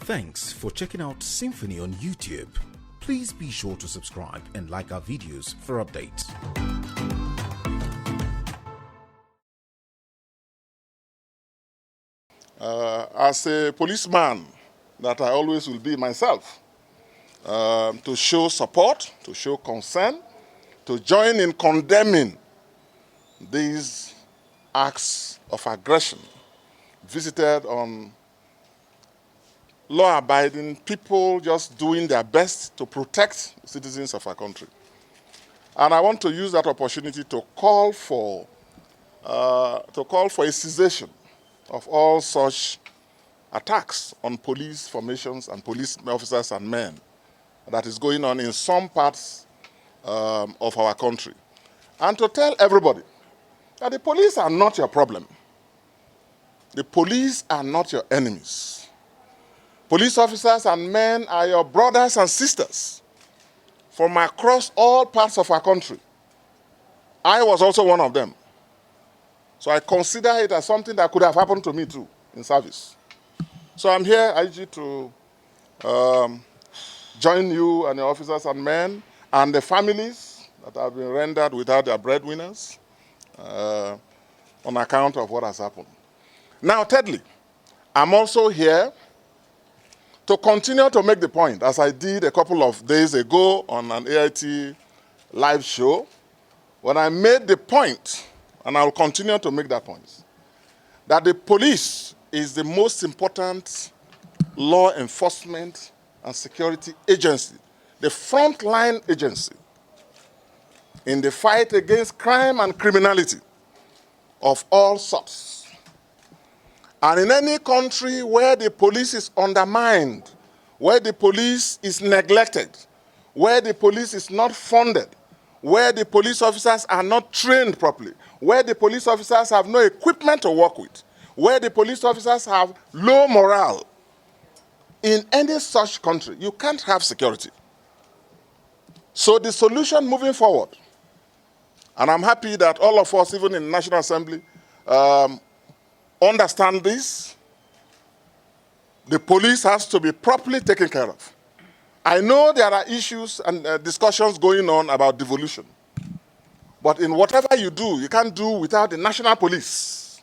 Thanks for checking out SYMFONI on YouTube. Please be sure to subscribe and like our videos for updates. As a policeman that I always will be myself, to show support, to show concern, to join in condemning these acts of aggression visited on law-abiding people just doing their best to protect citizens of our country. And I want to use that opportunity to call for a cessation of all such attacks on police formations and police officers and men that is going on in some parts of our country. And to tell everybody that the police are not your problem. The police are not your enemies. Police officers and men are your brothers and sisters from across all parts of our country. I was also one of them. So I consider it as something that could have happened to me too in service. So I'm here, IG, to join you and your officers and men and the families that have been rendered without their breadwinners on account of what has happened. Now, thirdly, I'm also here to continue to make the point, as I did a couple of days ago on an AIT live show, when I made the point, and I will continue to make that point, that the police is the most important law enforcement and security agency, the frontline agency in the fight against crime and criminality of all sorts. And in any country where the police is undermined, where the police is neglected, where the police is not funded, where the police officers are not trained properly, where the police officers have no equipment to work with, where the police officers have low morale, in any such country, you can't have security. So the solution moving forward, and I'm happy that all of us, even in the National Assembly, understand this. The police has to be properly taken care of. I know there are issues and discussions going on about devolution. But in whatever you do, you can't do without the National Police,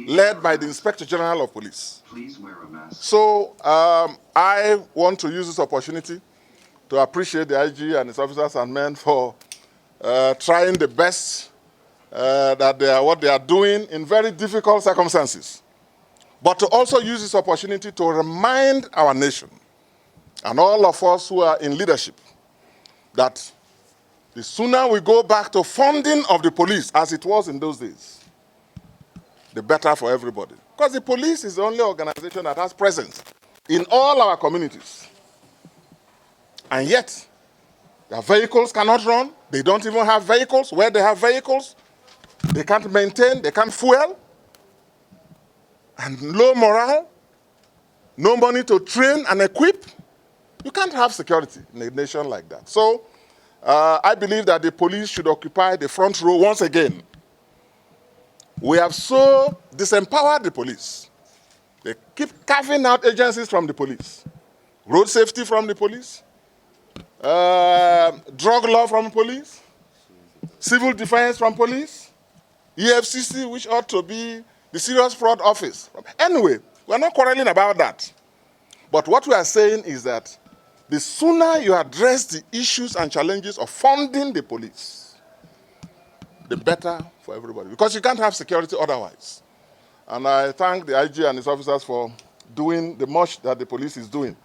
led by the Inspector General of Police. Please wear a mask. So I want to use this opportunity to appreciate the IG and his officers and men for trying the best what they are doing in very difficult circumstances. But to also use this opportunity to remind our nation and all of us who are in leadership that the sooner we go back to funding of the police as it was in those days, the better for everybody. Because the police is the only organization that has presence in all our communities. And yet, their vehicles cannot run. They don't even have vehicles. Where they have vehicles, they can't maintain, they can't fuel, and low morale, no money to train and equip. You can't have security in a nation like that. So I believe that the police should occupy the front row once again. We have so disempowered the police. They keep carving out agencies from the police. Road safety from the police, drug law from the police, civil defense from police, EFCC, which ought to be the serious fraud office. Anyway, we're not quarreling about that. But what we are saying is that the sooner you address the issues and challenges of funding the police, the better for everybody. Because you can't have security otherwise. And I thank the IG and his officers for doing the much that the police is doing,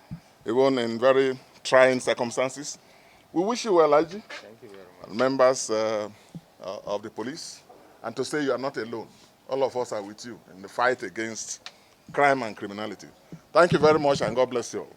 even in very trying circumstances. We wish you well, IG. Thank you very much. And members of the police. And to say you are not alone. All of us are with you in the fight against crime and criminality. Thank you very much, and God bless you all.